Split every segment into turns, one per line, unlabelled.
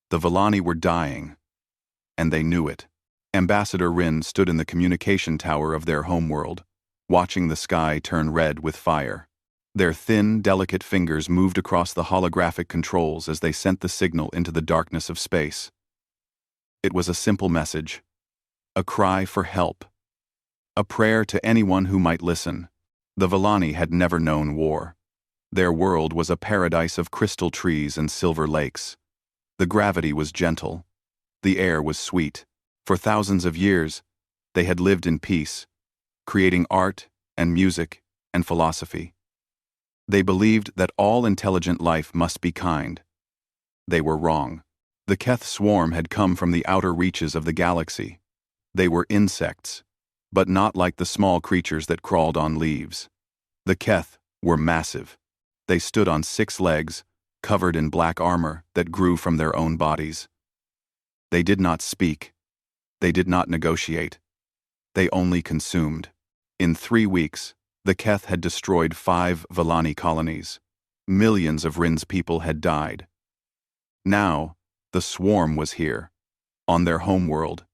The Villani were dying, and they knew it. Ambassador Rin stood in the communication tower of their homeworld, watching the sky turn red with fire. Their thin, delicate fingers moved across the holographic controls as they sent the signal into the darkness of space. It was a simple message, a cry for help, a prayer to anyone who might listen. The Villani had never known war. Their world was a paradise of crystal trees and silver lakes. The gravity was gentle. The air was sweet. For thousands of years, they had lived in peace, creating art and music and philosophy. They believed that all intelligent life must be kind. They were wrong. The Keth swarm had come from the outer reaches of the galaxy. They were insects, but not like the small creatures that crawled on leaves. The Keth were massive. They stood on 6 legs, covered in black armor that grew from their own bodies. They did not speak. They did not negotiate. They only consumed. In 3 weeks, the Keth had destroyed 5 Villani colonies. Millions of Rin's people had died. Now, the swarm was here, on their homeworld,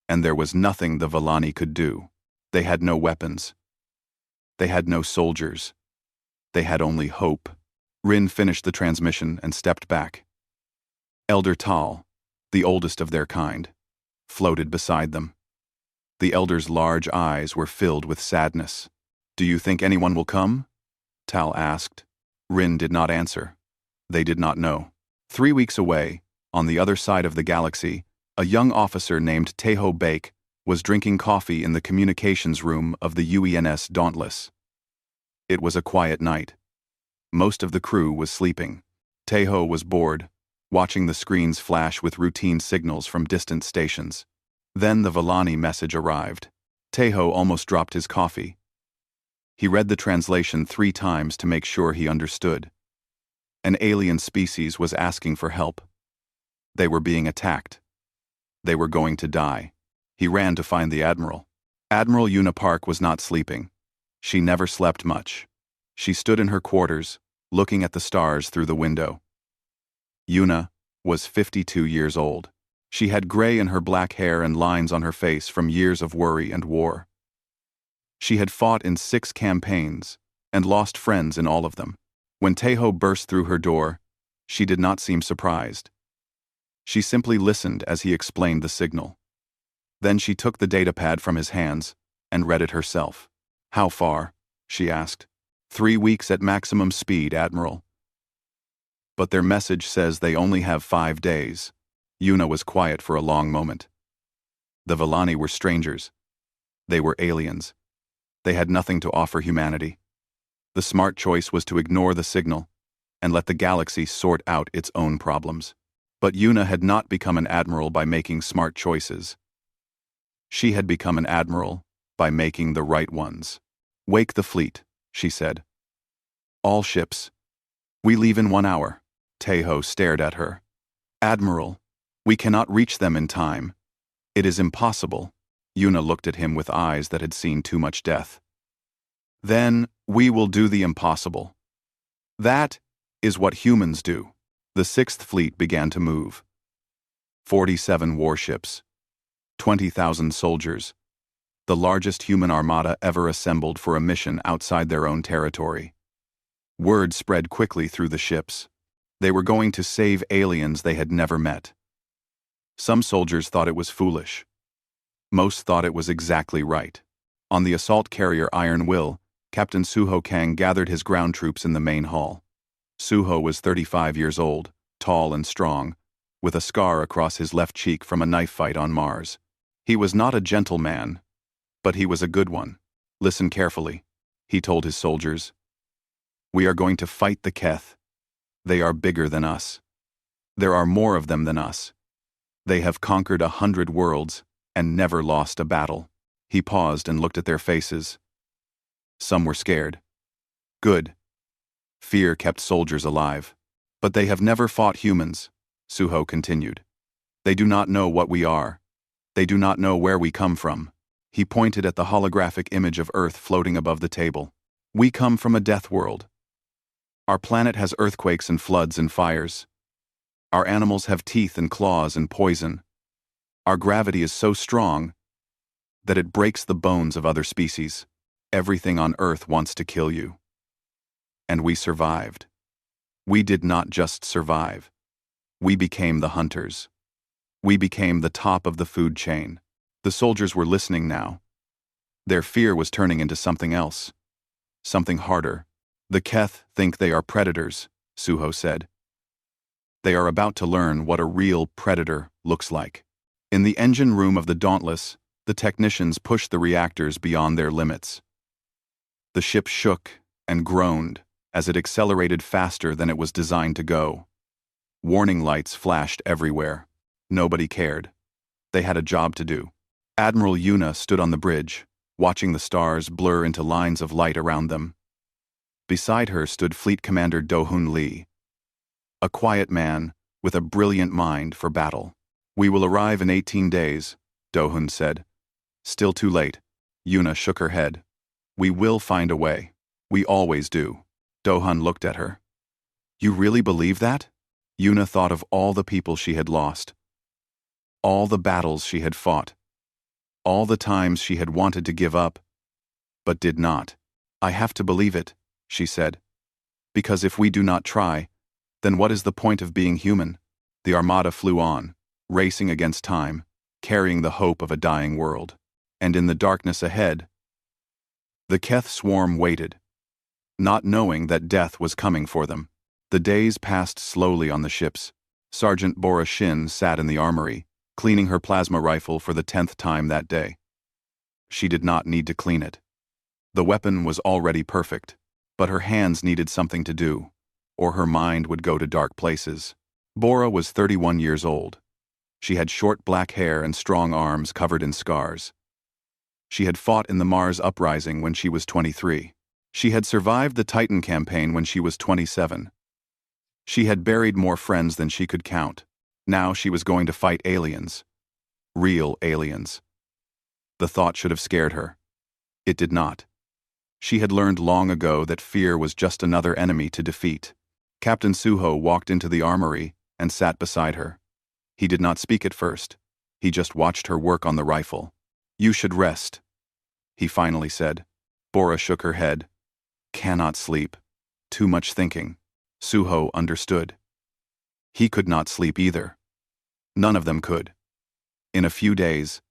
and there was nothing the Villani could do. They had no weapons. They had no soldiers. They had only hope. Rin finished the transmission and stepped back. Elder Tal, the oldest of their kind, floated beside them. The elder's large eyes were filled with sadness. "Do you think anyone will come?" Tal asked. Rin did not answer. They did not know. 3 weeks away, on the other side of the galaxy, a young officer named Teho Bake was drinking coffee in the communications room of the UENS Dauntless. It was a quiet night. Most of the crew was sleeping. Teho was bored, watching the screens flash with routine signals from distant stations. Then the Villani message arrived. Teho almost dropped his coffee. He read the translation 3 times to make sure he understood. An alien species was asking for help. They were being attacked. They were going to die. He ran to find the Admiral. Admiral Una Park was not sleeping. She never slept much. She stood in her quarters, looking at the stars through the window. Una was 52 years old. She had gray in her black hair and lines on her face from years of worry and war. She had fought in 6 campaigns and lost friends in all of them. When Teho burst through her door, she did not seem surprised. She simply listened as he explained the signal. Then she took the datapad from his hands and read it herself. "How far?" she asked. 3 weeks at maximum speed, Admiral." "But their message says they only have 5 days." Una was quiet for a long moment. The Villani were strangers. They were aliens. They had nothing to offer humanity. The smart choice was to ignore the signal and let the galaxy sort out its own problems. But Una had not become an admiral by making smart choices. She had become an admiral by making the right ones. "Wake the fleet," she said. "All ships. We leave in 1 hour." Teho stared at her. "Admiral, we cannot reach them in time. It is impossible." Una looked at him with eyes that had seen too much death. "Then we will do the impossible. That is what humans do." The 6th Fleet began to move. 47 warships, 20,000 soldiers, the largest human armada ever assembled for a mission outside their own territory. Word spread quickly through the ships. They were going to save aliens they had never met. Some soldiers thought it was foolish. Most thought it was exactly right. On the assault carrier Iron Will, Captain Suho Kang gathered his ground troops in the main hall. Suho was 35 years old, tall and strong, with a scar across his left cheek from a knife fight on Mars. He was not a gentle man, but he was a good one. "Listen carefully," he told his soldiers. "We are going to fight the Keth. They are bigger than us. There are more of them than us. They have conquered 100 worlds and never lost a battle." He paused and looked at their faces. Some were scared. Good. Fear kept soldiers alive. "But they have never fought humans," Suho continued. "They do not know what we are. They do not know where we come from." He pointed at the holographic image of Earth floating above the table. "We come from a death world. Our planet has earthquakes and floods and fires. Our animals have teeth and claws and poison. Our gravity is so strong that it breaks the bones of other species. Everything on Earth wants to kill you. And we survived. We did not just survive. We became the hunters. We became the top of the food chain. The soldiers were listening now. Their fear was turning into something else. Something harder. The Keth think they are predators, Suho said. They are about to learn what a real predator looks like. In the engine room of the Dauntless, the technicians pushed the reactors beyond their limits. The ship shook and groaned as it accelerated faster than it was designed to go. Warning lights flashed everywhere. Nobody cared. They had a job to do. Admiral Yuna stood on the bridge, watching the stars blur into lines of light around them. Beside her stood Fleet Commander Do-Hun Lee, a quiet man with a brilliant mind for battle. "We will arrive in 18 days, Do-Hun said. "Still too late." Yuna shook her head. "We will find a way. We always do." Do-Hun looked at her. "You really believe that?" Yuna thought of all the people she had lost. All the battles she had fought. All the times she had wanted to give up, but did not. "I have to believe it," she said. "Because if we do not try, then what is the point of being human?" The Armada flew on, racing against time, carrying the hope of a dying world. And in the darkness ahead, the Keth swarm waited, not knowing that death was coming for them. The days passed slowly on the ships. Sergeant Bora Shin sat in the armory, cleaning her plasma rifle for the 10th time that day. She did not need to clean it. The weapon was already perfect, but her hands needed something to do, or her mind would go to dark places. Bora was 31 years old. She had short black hair and strong arms covered in scars. She had fought in the Mars Uprising when she was 23. She had survived the Titan campaign when she was 27. She had buried more friends than she could count. Now she was going to fight aliens. Real aliens. The thought should have scared her. It did not. She had learned long ago that fear was just another enemy to defeat. Captain Suho walked into the armory and sat beside her. He did not speak at first. He just watched her work on the rifle. "You should rest," he finally said. Bora shook her head. "Cannot sleep. Too much thinking." Suho understood. He could not sleep either. None of them could. In a few days,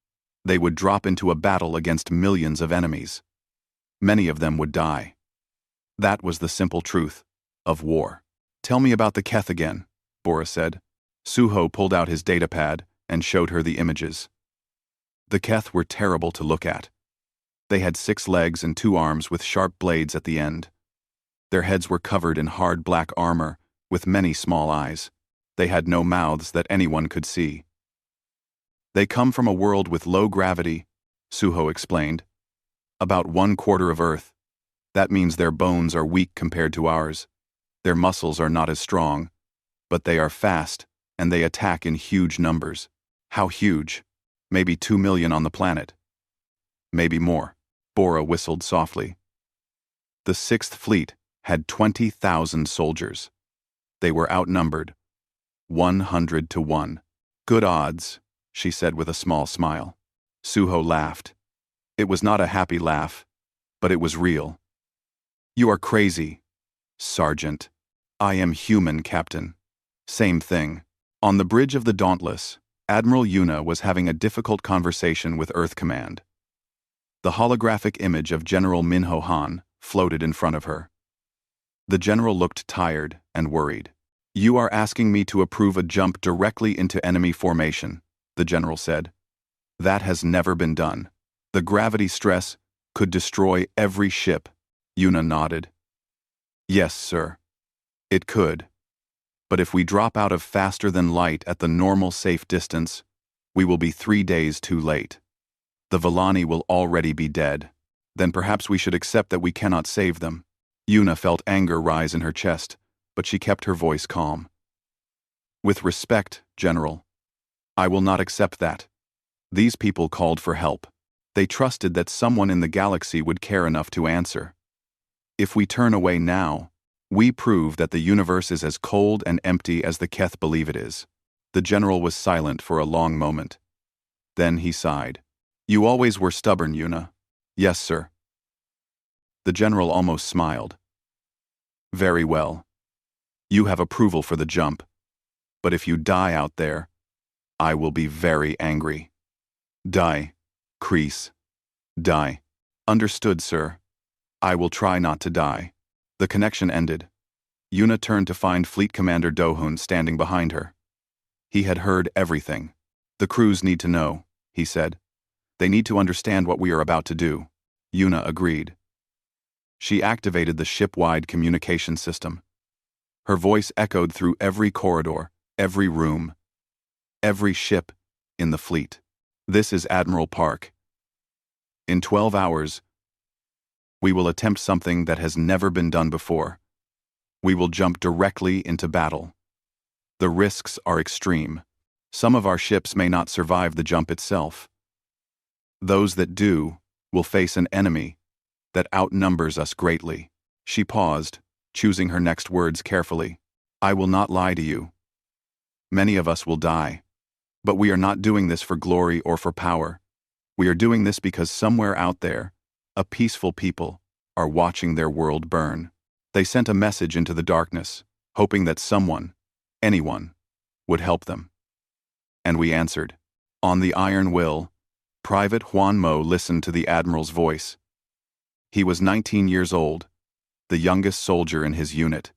they would drop into a battle against millions of enemies. Many of them would die. That was the simple truth of war. "Tell me about the Keth again," Bora said. Suho pulled out his datapad and showed her the images. The Keth were terrible to look at. They had 6 legs and 2 arms with sharp blades at the end. Their heads were covered in hard black armor with many small eyes. They had no mouths that anyone could see. "They come from a world with low gravity," Suho explained. "About 1/4 of Earth. That means their bones are weak compared to ours. Their muscles are not as strong, but they are fast and they attack in huge numbers." "How huge?" "Maybe 2 million on the planet. Maybe more." Bora whistled softly. The 6th Fleet had 20,000 soldiers. They were outnumbered, 100 to 1. "Good odds," she said with a small smile. Suho laughed. It was not a happy laugh, but it was real. "You are crazy, Sergeant." "I am human, Captain." "Same thing." On the bridge of the Dauntless, Admiral Yuna was having a difficult conversation with Earth Command. The holographic image of General Minho Han floated in front of her. The general looked tired and worried. "You are asking me to approve a jump directly into enemy formation," the general said. "That has never been done. The gravity stress could destroy every ship." Yuna nodded. "Yes, sir. It could. But if we drop out of faster than light at the normal safe distance, we will be 3 days too late. The Villani will already be dead. Then perhaps we should accept that we cannot save them." Yuna felt anger rise in her chest, but she kept her voice calm. "With respect, General, I will not accept that. These people called for help. They trusted that someone in the galaxy would care enough to answer. If we turn away now, We prove that the universe is as cold and empty as the Keth believe it is. The general was silent for a long moment. Then he sighed. You always were stubborn, Yuna. Yes, sir. The general almost smiled. Very well. You have approval for the jump. But if you die out there, I will be very angry. Die, Kreese. Die. Understood, sir. I will try not to die. The connection ended. Yuna turned to find Fleet Commander Dohun standing behind her. He had heard everything. The crews need to know, he said. They need to understand what we are about to do. Yuna agreed. She activated the ship-wide communication system. Her voice echoed through every corridor, every room, every ship in the fleet. This is Admiral Park. In 12 hours, we will attempt something that has never been done before. We will jump directly into battle. The risks are extreme. Some of our ships may not survive the jump itself. Those that do will face an enemy that outnumbers us greatly. She paused, choosing her next words carefully. I will not lie to you. Many of us will die. But we are not doing this for glory or for power. We are doing this because somewhere out there, a peaceful people are watching their world burn. They sent a message into the darkness, hoping that someone, anyone, would help them. And we answered. On the Iron Will, Private Juan Mo listened to the Admiral's voice. He was 19 years old, the youngest soldier in his unit.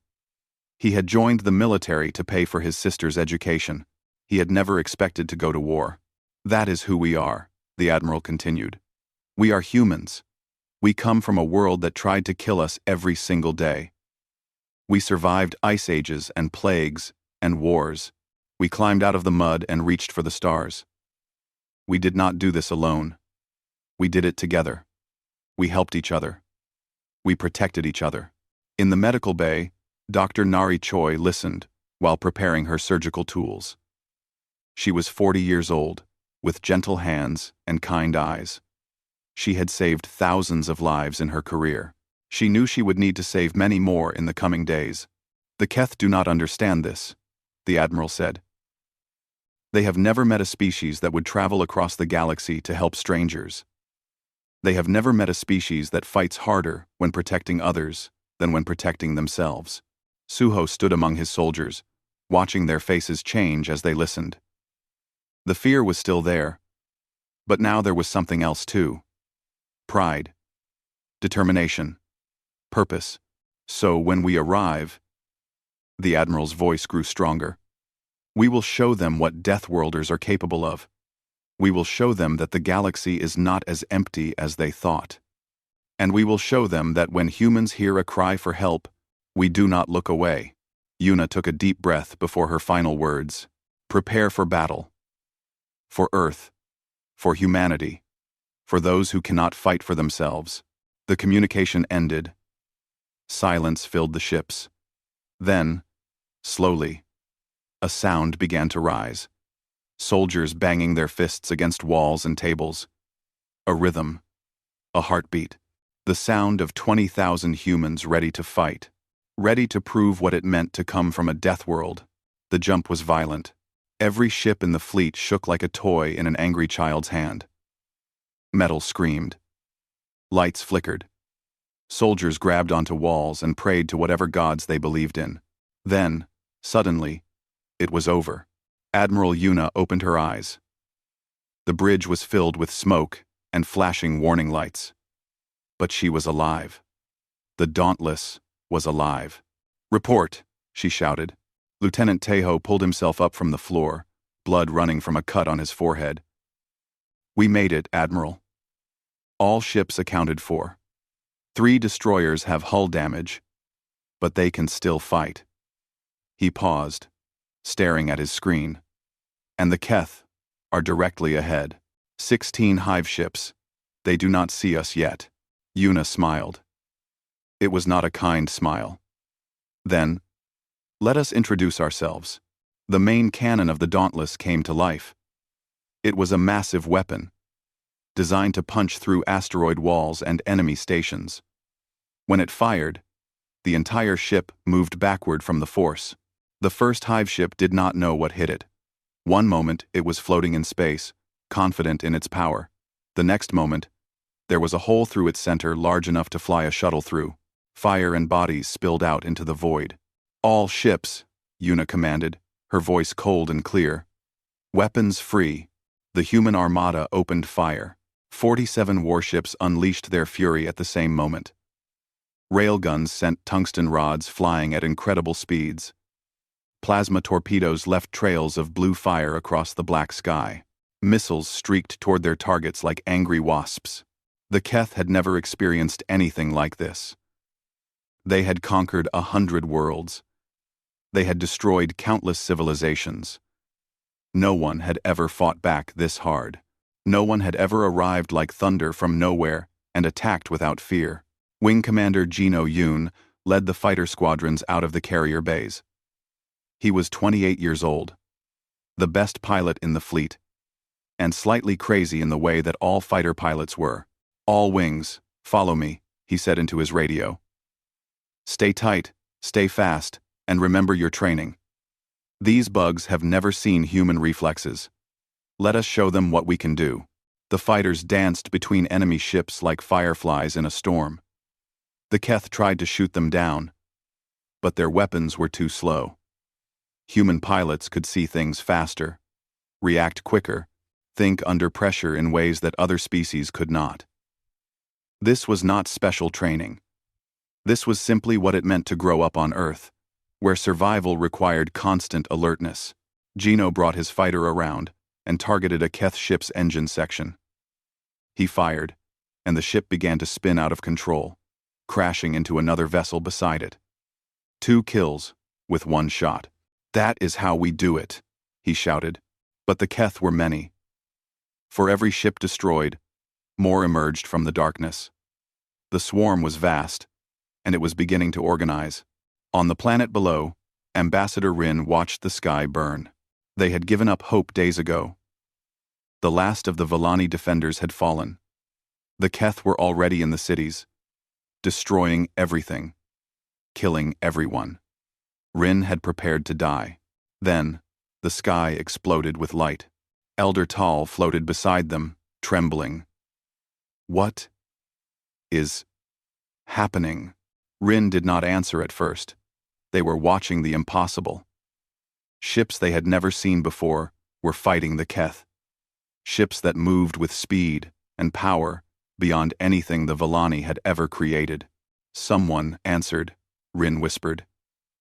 He had joined the military to pay for his sister's education. He had never expected to go to war. That is who we are, the Admiral continued. We are humans. We come from a world that tried to kill us every single day. We survived ice ages and plagues and wars. We climbed out of the mud and reached for the stars. We did not do this alone. We did it together. We helped each other. We protected each other. In the medical bay, Dr. Nari Choi listened while preparing her surgical tools. She was 40 years old, with gentle hands and kind eyes. She had saved thousands of lives in her career. She knew she would need to save many more in the coming days. The Keth do not understand this, the Admiral said. They have never met a species that would travel across the galaxy to help strangers. They have never met a species that fights harder when protecting others than when protecting themselves. Suho stood among his soldiers, watching their faces change as they listened. The fear was still there, but now there was something else too. Pride, determination, purpose. So when we arrive, the Admiral's voice grew stronger. We will show them what Deathworlders are capable of. We will show them that the galaxy is not as empty as they thought. And we will show them that when humans hear a cry for help, we do not look away. Yuna took a deep breath before her final words. Prepare for battle. For Earth. For humanity. For those who cannot fight for themselves. The communication ended. Silence filled the ships. Then, slowly, a sound began to rise. Soldiers banging their fists against walls and tables. A rhythm. A heartbeat. The sound of 20,000 humans ready to fight. Ready to prove what it meant to come from a death world. The jump was violent. Every ship in the fleet shook like a toy in an angry child's hand. Metal screamed. Lights flickered. Soldiers grabbed onto walls and prayed to whatever gods they believed in. Then, suddenly, it was over. Admiral Yuna opened her eyes. The bridge was filled with smoke and flashing warning lights. But she was alive. The Dauntless was alive. Report, she shouted. Lieutenant Tejo pulled himself up from the floor, blood running from a cut on his forehead. We made it, Admiral. All ships accounted for. 3 destroyers have hull damage, but they can still fight. He paused, staring at his screen. And the Keth are directly ahead. 16 hive ships. They do not see us yet. Yuna smiled. It was not a kind smile. Then, let us introduce ourselves. The main cannon of the Dauntless came to life. It was a massive weapon, designed to punch through asteroid walls and enemy stations. When it fired, The entire ship moved backward from the force. The first hive ship did not know what hit it. One moment, it was floating in space, confident in its power. The next moment, there was a hole through its center large enough to fly a shuttle through. Fire and bodies spilled out into the void. "All ships," Yuna commanded, her voice cold and clear. "Weapons free." The human armada opened fire. 47 warships unleashed their fury at the same moment. Railguns sent tungsten rods flying at incredible speeds. Plasma torpedoes left trails of blue fire across the black sky. Missiles streaked toward their targets like angry wasps. The Keth had never experienced anything like this. They had conquered 100 worlds. They had destroyed countless civilizations. No one had ever fought back this hard. No one had ever arrived like thunder from nowhere and attacked without fear. Wing Commander Gino Yoon led the fighter squadrons out of the carrier bays. He was 28 years old, the best pilot in the fleet, and slightly crazy in the way that all fighter pilots were. "All wings, follow me," he said into his radio. "Stay tight, stay fast, and remember your training. These bugs have never seen human reflexes. Let us show them what we can do." The fighters danced between enemy ships like fireflies in a storm. The Keth tried to shoot them down, but their weapons were too slow. Human pilots could see things faster, react quicker, think under pressure in ways that other species could not. This was not special training. This was simply what it meant to grow up on Earth, where survival required constant alertness. Gino brought his fighter around and targeted a Keth ship's engine section. He fired, and the ship began to spin out of control, crashing into another vessel beside it. 2 kills with 1 shot. "That is how we do it," he shouted. But the Keth were many. For every ship destroyed, more emerged from the darkness. The swarm was vast, and it was beginning to organize. On the planet below, Ambassador Rin watched the sky burn. They had given up hope days ago. The last of the Villani defenders had fallen. The Keth were already in the cities, destroying everything, killing everyone. Rin had prepared to die. Then, the sky exploded with light. Elder Tal floated beside them, trembling. "What is happening?" Rin did not answer at first. They were watching the impossible. Ships they had never seen before were fighting the Keth. Ships that moved with speed and power beyond anything the Villani had ever created. "Someone answered," Rin whispered.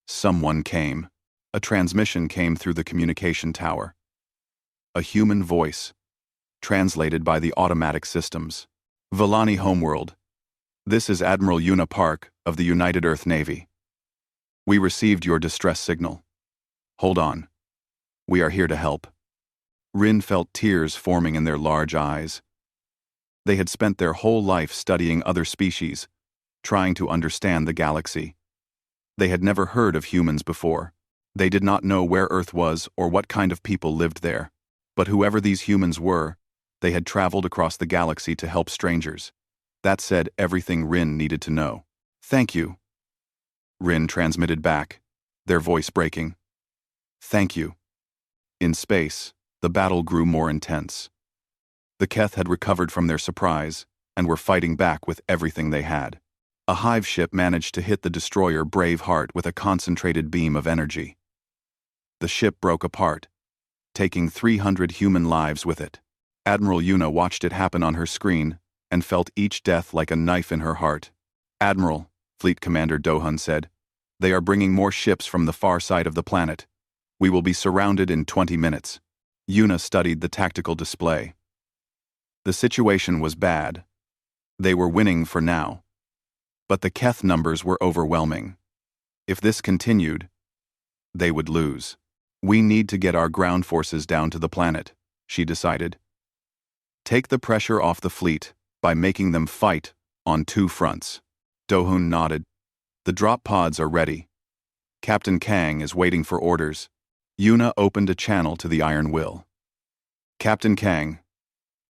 Someone came. A transmission came through the communication tower. A human voice, translated by the automatic systems. "Villani homeworld. This is Admiral Yuna Park of the United Earth Navy. We received your distress signal. Hold on. We are here to help." Rin felt tears forming in their large eyes. They had spent their whole life studying other species, trying to understand the galaxy. They had never heard of humans before. They did not know where Earth was or what kind of people lived there. But whoever these humans were, they had traveled across the galaxy to help strangers. That said everything Rin needed to know. "Thank you," Rin transmitted back, their voice breaking. "Thank you." In space, the battle grew more intense. The Keth had recovered from their surprise and were fighting back with everything they had. A hive ship managed to hit the destroyer Braveheart with a concentrated beam of energy. The ship broke apart, taking 300 human lives with it. Admiral Yuna watched it happen on her screen and felt each death like a knife in her heart. "Admiral," Fleet Commander Dohun said, "they are bringing more ships from the far side of the planet. We will be surrounded in 20 minutes. Yuna studied the tactical display. The situation was bad. They were winning for now. But the Keth numbers were overwhelming. If this continued, they would lose. "We need to get our ground forces down to the planet," she decided. "Take the pressure off the fleet by making them fight on 2 fronts. Dohun nodded. "The drop pods are ready. Captain Kang is waiting for orders." Yuna opened a channel to the Iron Will. "Captain Kang,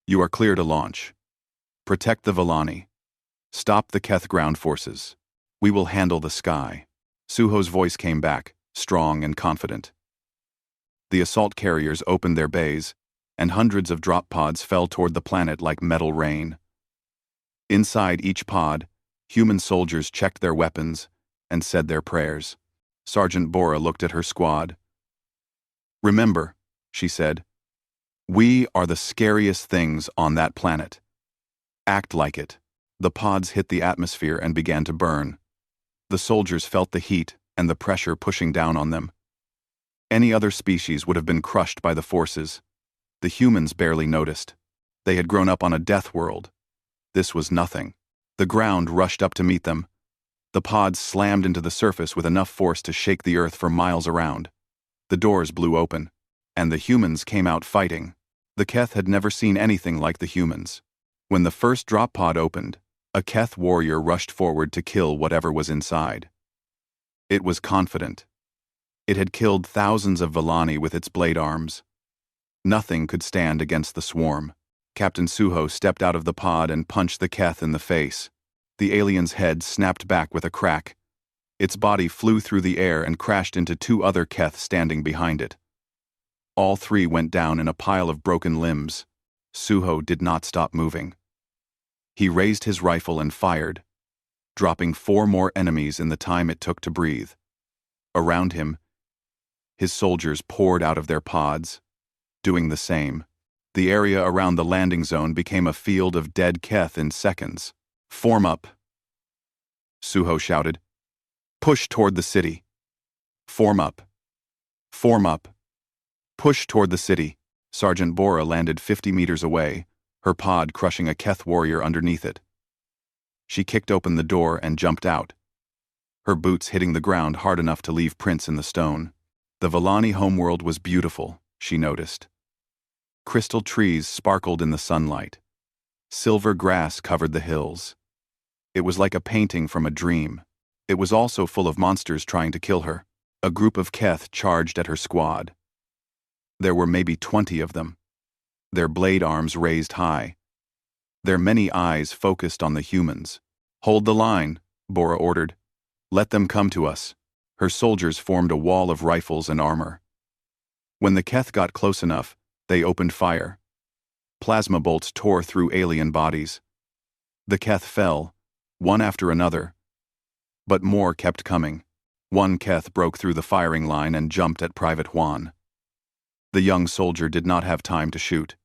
you are clear to launch. Protect the Villani. Stop the Keth ground forces. We will handle the sky. Suho's voice came back, strong and confident. The assault carriers opened their bays, and hundreds of drop pods fell toward the planet like metal rain. Inside each pod, human soldiers checked their weapons and said their prayers. Sergeant Bora looked at her squad. "Remember," she said, "we are the scariest things on that planet. Act like it." The pods hit the atmosphere and began to burn. The soldiers felt the heat and the pressure pushing down on them. Any other species would have been crushed by the forces. The humans barely noticed. They had grown up on a death world. This was nothing. The ground rushed up to meet them. The pods slammed into the surface with enough force to shake the earth for miles around. The doors blew open, and the humans came out fighting. The Keth had never seen anything like the humans. When the first drop pod opened, a Keth warrior rushed forward to kill whatever was inside. It was confident. It had killed thousands of Villani with its blade arms. Nothing could stand against the swarm. Captain Suho stepped out of the pod and punched the Keth in the face. The alien's head snapped back with a crack. Its body flew through the air and crashed into two other Keth standing behind it. All three went down in a pile of broken limbs. Suho did not stop moving. He raised his rifle and fired, dropping 4 more enemies in the time it took to breathe. Around him, his soldiers poured out of their pods, doing the same. The area around the landing zone became a field of dead Keth in seconds. "Form up," Suho shouted. "Push toward the city. Form up. Form up. Push toward the city." Sergeant Bora landed 50 meters away, her pod crushing a Keth warrior underneath it. She kicked open the door and jumped out, her boots hitting the ground hard enough to leave prints in the stone. The Villani homeworld was beautiful, she noticed. Crystal trees sparkled in the sunlight. Silver grass covered the hills. It was like a painting from a dream. It was also full of monsters trying to kill her. A group of Keth charged at her squad. There were maybe 20 of them, their blade arms raised high. Their many eyes focused on the humans. "Hold the line," Bora ordered. "Let them come to us." Her soldiers formed a wall of rifles and armor. When the Keth got close enough, they opened fire. Plasma bolts tore through alien bodies. The Keth fell, one after another. But more kept coming. One Keth broke through the firing line and jumped at Private Juan. The young soldier did not have time to shoot.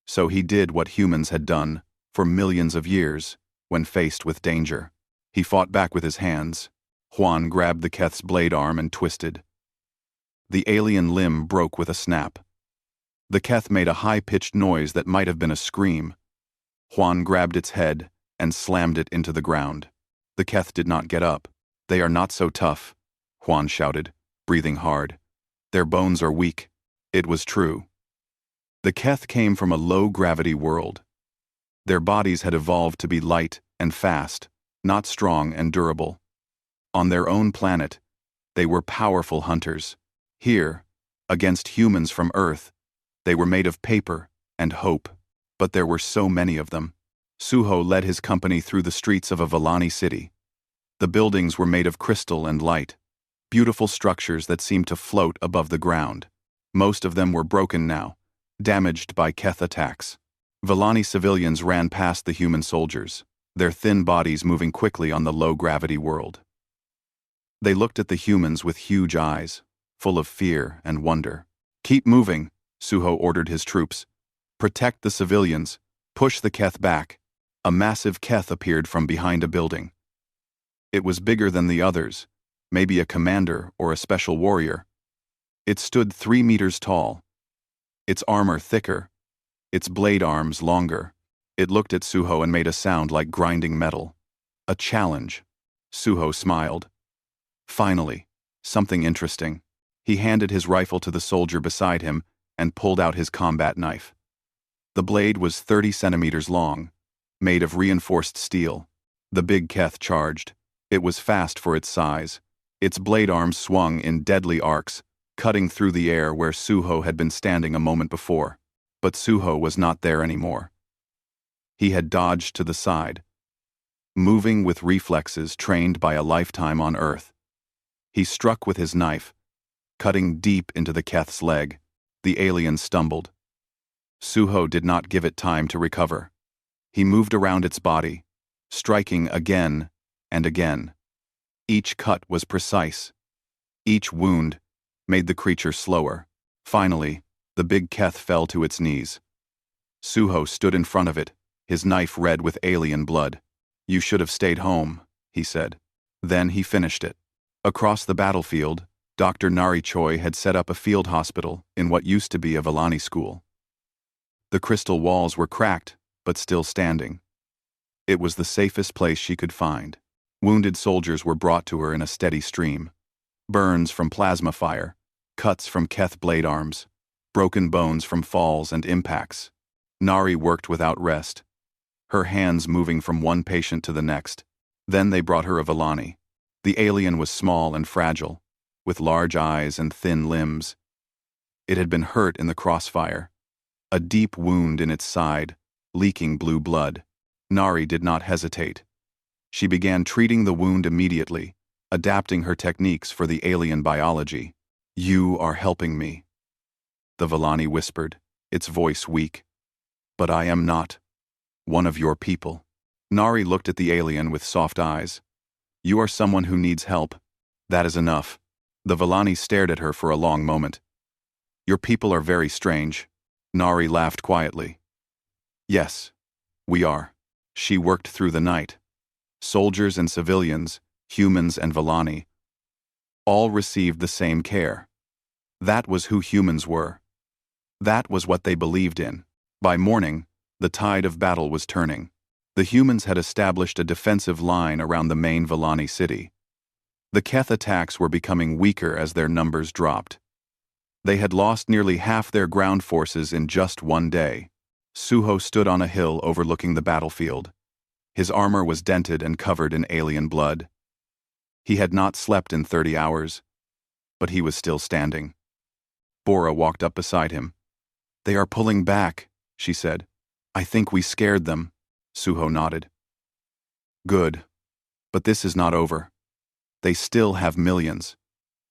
So he did what humans had done for millions of years when faced with danger. He fought back with his hands. Juan grabbed the Keth's blade arm and twisted. The alien limb broke with a snap. The Keth made a high-pitched noise that might have been a scream. Juan grabbed its head and slammed it into the ground. The Keth did not get up. "They are not so tough," Juan shouted, breathing hard. "Their bones are weak." It was true. The Keth came from a low-gravity world. Their bodies had evolved to be light and fast, not strong and durable. On their own planet, they were powerful hunters. Here, against humans from Earth, they were made of paper and hope. But there were so many of them. Suho led his company through the streets of a Villani city. The buildings were made of crystal and light, beautiful structures that seemed to float above the ground. Most of them were broken now, damaged by Keth attacks. Villani civilians ran past the human soldiers, their thin bodies moving quickly on the low-gravity world. They looked at the humans with huge eyes, full of fear and wonder. "Keep moving," Suho ordered his troops. "Protect the civilians. Push the Keth back." A massive Keth appeared from behind a building. It was bigger than the others, maybe a commander or a special warrior. It stood 3 meters tall, its armor thicker, its blade arms longer. It looked at Suho and made a sound like grinding metal. A challenge. Suho smiled. Finally, something interesting. He handed his rifle to the soldier beside him and pulled out his combat knife. The blade was 30 centimeters long, made of reinforced steel. The big Keth charged. It was fast for its size. Its blade arms swung in deadly arcs, cutting through the air where Suho had been standing a moment before. But Suho was not there anymore. He had dodged to the side. moving with reflexes trained by a lifetime on Earth. He struck with his knife, cutting deep into the Keth's leg. The alien stumbled. Suho did not give it time to recover. He moved around its body, striking again and again. Each cut was precise. Each wound made the creature slower. Finally, the big Keth fell to its knees. Suho stood in front of it, his knife red with alien blood. "You should have stayed home," he said. Then he finished it. Across the battlefield, Dr. Nari Choi had set up a field hospital in what used to be a Villani school. The crystal walls were cracked, but still standing. It was the safest place she could find. Wounded soldiers were brought to her in a steady stream. Burns from plasma fire, cuts from Keth blade arms, broken bones from falls and impacts. Nari worked without rest, her hands moving from one patient to the next. Then they brought her a Villani. The alien was small and fragile, with large eyes and thin limbs. It had been hurt in the crossfire. A deep wound in its side, leaking blue blood. Nari did not hesitate. She began treating the wound immediately, adapting her techniques for the alien biology. "You are helping me," the Villani whispered, its voice weak. "But I am not one of your people." Nari looked at the alien with soft eyes. "You are someone who needs help. That is enough." The Villani stared at her for a long moment. "Your people are very strange." Nari laughed quietly. "Yes, we are." She worked through the night. Soldiers and civilians, humans and Villani, all received the same care. That was who humans were. That was what they believed in. By morning, the tide of battle was turning. The humans had established a defensive line around the main Villani city. The Keth attacks were becoming weaker as their numbers dropped. They had lost nearly half their ground forces in just one day. Suho stood on a hill overlooking the battlefield. His armor was dented and covered in alien blood. He had not slept in 30 hours, but he was still standing. Bora walked up beside him. "They are pulling back," she said. "I think we scared them." Suho nodded. "Good. But this is not over. They still have millions,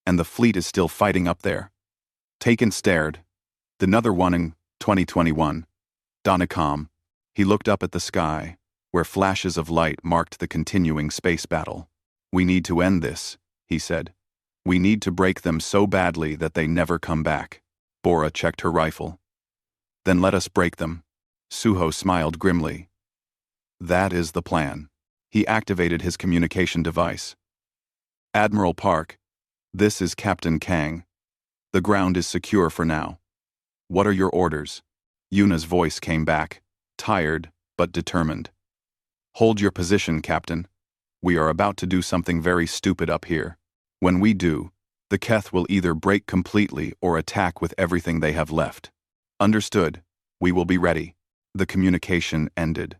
and the fleet is still fighting up there." Taken stared. Another one in 2021. Donicom. He looked up at the sky, where flashes of light marked the continuing space battle. "We need to end this," he said. "We need to break them so badly that they never come back." Bora checked her rifle. "Then let us break them." Suho smiled grimly. "That is the plan." He activated his communication device. "Admiral Park, this is Captain Kang. The ground is secure for now. What are your orders?" Yuna's voice came back, tired but determined. "Hold your position, Captain. We are about to do something very stupid up here. When we do, the Keth will either break completely or attack with everything they have left." "Understood. We will be ready." The communication ended.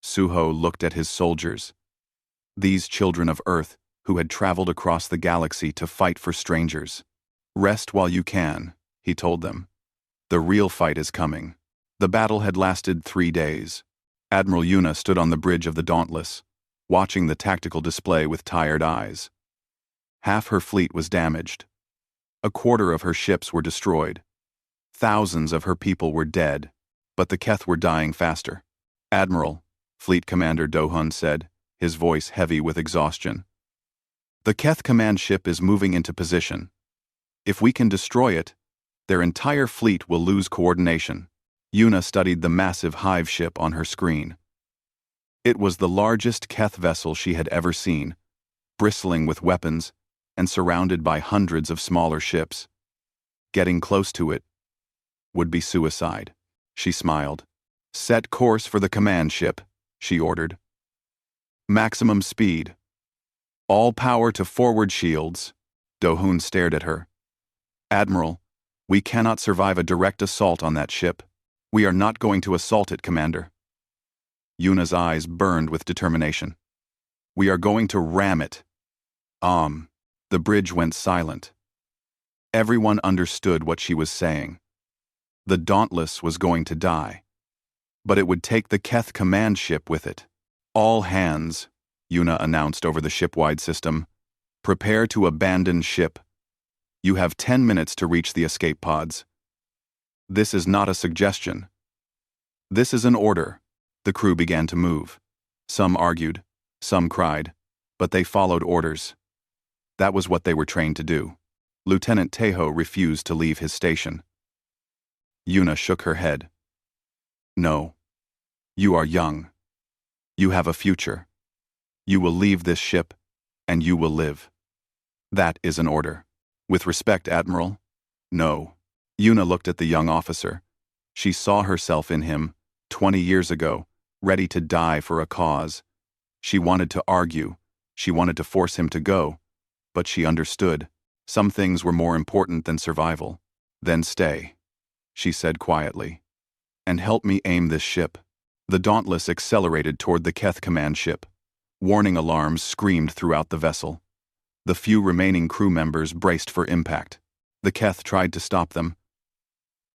Suho looked at his soldiers. These children of Earth who had traveled across the galaxy to fight for strangers. "Rest while you can," he told them. "The real fight is coming." The battle had lasted 3 days. Admiral Yuna stood on the bridge of the Dauntless, watching the tactical display with tired eyes. Half her fleet was damaged. A quarter of her ships were destroyed. Thousands of her people were dead, but the Keth were dying faster. "Admiral," Fleet Commander Dohun said, his voice heavy with exhaustion. "The Keth command ship is moving into position. If we can destroy it, their entire fleet will lose coordination." Yuna studied the massive hive ship on her screen. It was the largest Keth vessel she had ever seen, bristling with weapons and surrounded by hundreds of smaller ships. Getting close to it would be suicide. She smiled. "Set course for the command ship," she ordered. "Maximum speed. All power to forward shields." Dohun stared at her. "Admiral, we cannot survive a direct assault on that ship. We are not going to assault it, Commander." Yuna's eyes burned with determination. "We are going to ram it." The bridge went silent. Everyone understood what she was saying. The Dauntless was going to die, but it would take the Keth command ship with it. All hands, Yuna announced over the ship-wide system. Prepare to abandon ship. You have 10 minutes to reach the escape pods. This is not a suggestion. This is an order. The crew began to move. Some argued, some cried, but they followed orders. That was what they were trained to do. Lieutenant Tejo refused to leave his station. Yuna shook her head. No. You are young. You have a future. You will leave this ship, and you will live. That is an order. With respect, Admiral. No. Yuna looked at the young officer. She saw herself in him, 20 years ago, ready to die for a cause. She wanted to argue. She wanted to force him to go. But she understood. Some things were more important than survival. Then stay, she said quietly. And help me aim this ship. The Dauntless accelerated toward the Keth command ship. Warning alarms screamed throughout the vessel. The few remaining crew members braced for impact. The Keth tried to stop them.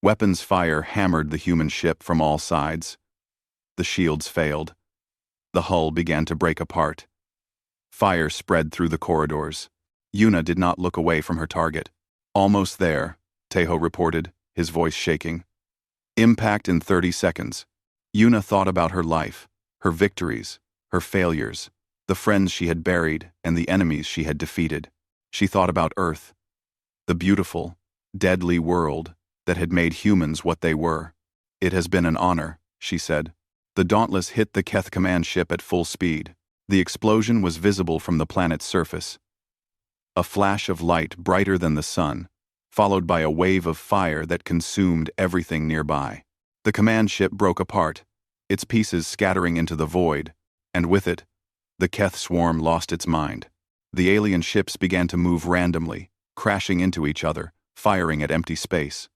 Weapons fire hammered the human ship from all sides. The shields failed. The hull began to break apart. Fire spread through the corridors. Yuna did not look away from her target. Almost there, Tejo reported, his voice shaking. Impact in 30 seconds. Yuna thought about her life, her victories, her failures, the friends she had buried and the enemies she had defeated. She thought about Earth, the beautiful, deadly world that had made humans what they were. It has been an honor, she said. The Dauntless hit the Keth command ship at full speed. The explosion was visible from the planet's surface. A flash of light brighter than the sun, followed by a wave of fire that consumed everything nearby. The command ship broke apart, its pieces scattering into the void, and with it, the Keth swarm lost its mind. The alien ships began to move randomly, crashing into each other, firing at empty space.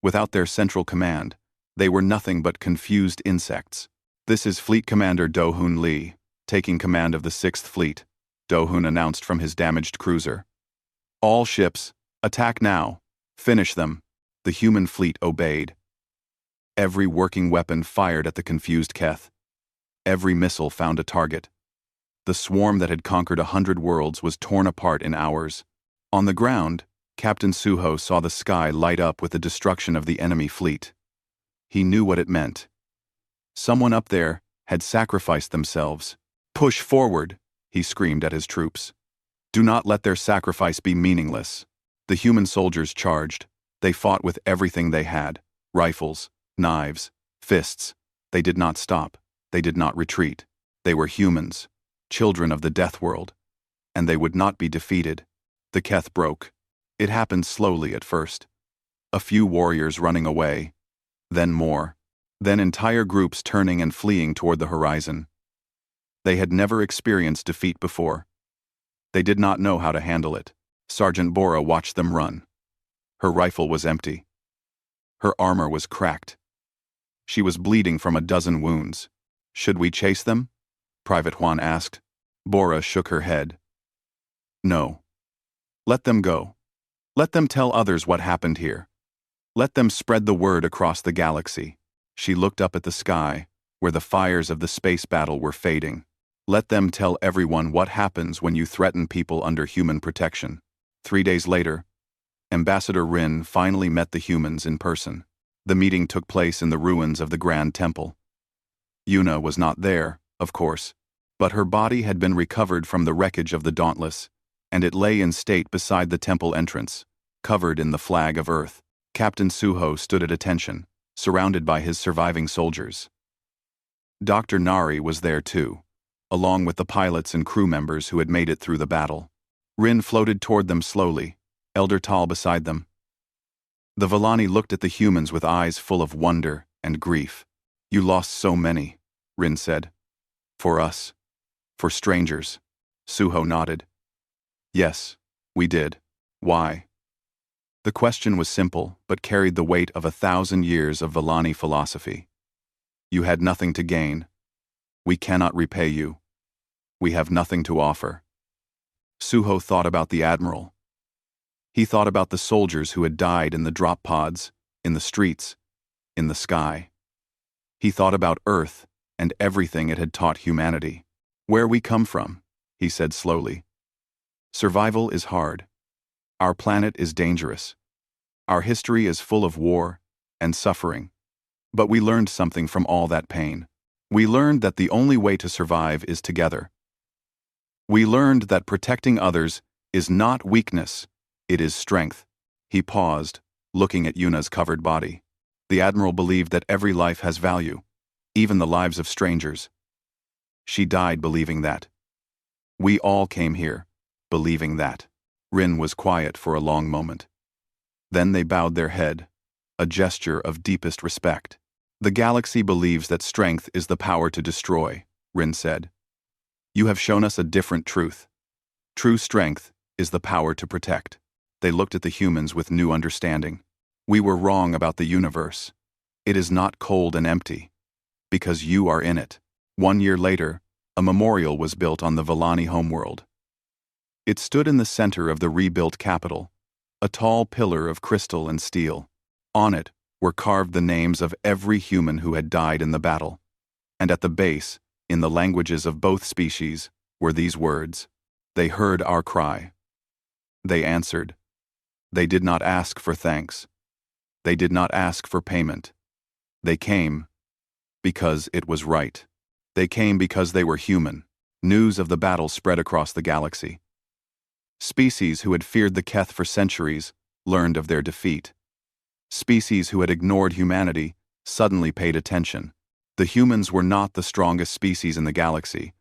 Without their central command, they were nothing but confused insects. This is Fleet Commander Do-Hoon Lee, taking command of the 6th Fleet, Do-Hoon announced from his damaged cruiser. All ships, attack now. Finish them. The human fleet obeyed. Every working weapon fired at the confused Keth. Every missile found a target. The swarm that had conquered 100 worlds was torn apart in hours. On the ground, Captain Suho saw the sky light up with the destruction of the enemy fleet. He knew what it meant. Someone up there had sacrificed themselves. Push forward, he screamed at his troops. Do not let their sacrifice be meaningless. The human soldiers charged. They fought with everything they had. Rifles, knives, fists. They did not stop. They did not retreat. They were humans, children of the death world. And they would not be defeated. The Keth broke. It happened slowly at first. A few warriors running away. Then more. Then entire groups turning and fleeing toward the horizon. They had never experienced defeat before. They did not know how to handle it. Sergeant Bora watched them run. Her rifle was empty. Her armor was cracked. She was bleeding from a dozen wounds. Should we chase them? Private Juan asked. Bora shook her head. No. Let them go. Let them tell others what happened here. Let them spread the word across the galaxy. She looked up at the sky, where the fires of the space battle were fading. Let them tell everyone what happens when you threaten people under human protection. 3 days later, Ambassador Rin finally met the humans in person. The meeting took place in the ruins of the Grand Temple. Yuna was not there, of course, but her body had been recovered from the wreckage of the Dauntless, and it lay in state beside the temple entrance, covered in the flag of Earth. Captain Suho stood at attention, surrounded by his surviving soldiers. Dr. Nari was there too, along with the pilots and crew members who had made it through the battle. Rin floated toward them slowly, Elder Tal beside them. The Villani looked at the humans with eyes full of wonder and grief. You lost so many, Rin said. For us. For strangers. Suho nodded. Yes, we did. Why? The question was simple, but carried the weight of 1,000 years of Villani philosophy. You had nothing to gain. We cannot repay you. We have nothing to offer. Suho thought about the Admiral. He thought about the soldiers who had died in the drop pods, in the streets, in the sky. He thought about Earth and everything it had taught humanity. "Where we come from," he said slowly. "Survival is hard. Our planet is dangerous. Our history is full of war and suffering. But we learned something from all that pain. We learned that the only way to survive is together. We learned that protecting others is not weakness, it is strength." He paused, looking at Yuna's covered body. The Admiral believed that every life has value, even the lives of strangers. She died believing that. We all came here, believing that. Rin was quiet for a long moment. Then they bowed their head, a gesture of deepest respect. "The galaxy believes that strength is the power to destroy," Rin said. "You have shown us a different truth. True strength is the power to protect." They looked at the humans with new understanding. "We were wrong about the universe. It is not cold and empty, because you are in it." 1 year later, a memorial was built on the Villani homeworld. It stood in the center of the rebuilt capital, a tall pillar of crystal and steel. On it were carved the names of every human who had died in the battle. And at the base, in the languages of both species, were these words: "They heard our cry. They answered. They did not ask for thanks. They did not ask for payment. They came because it was right. They came because they were human." News of the battle spread across the galaxy. Species who had feared the Keth for centuries learned of their defeat. Species who had ignored humanity suddenly paid attention. The humans were not the strongest species in the galaxy.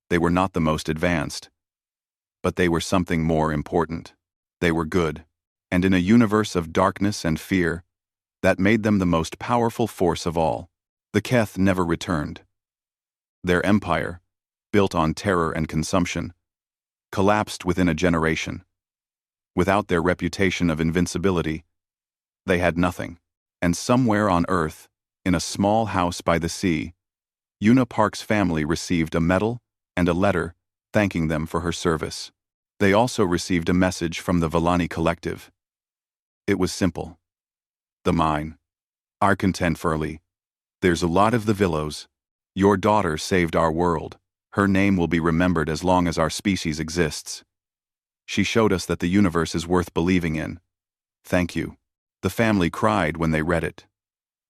They were not the most advanced. But they were something more important. They were good. And in a universe of darkness and fear, that made them the most powerful force of all. The Keth never returned. Their empire, built on terror and consumption, collapsed within a generation. Without their reputation of invincibility, they had nothing. And somewhere on Earth, in a small house by the sea, Yuna Park's family received a medal and a letter thanking them for her service. They also received a message from the Villani Collective. It was simple. "The mine. Our content furly. There's a lot of the Villos. Your daughter saved our world. Her name will be remembered as long as our species exists. She showed us that the universe is worth believing in. Thank you." The family cried when they read it.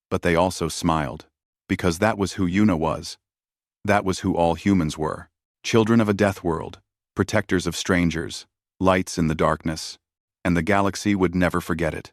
But they also smiled, because that was who Yuna was. That was who all humans were. Children of a death world, protectors of strangers, lights in the darkness, and the galaxy would never forget it.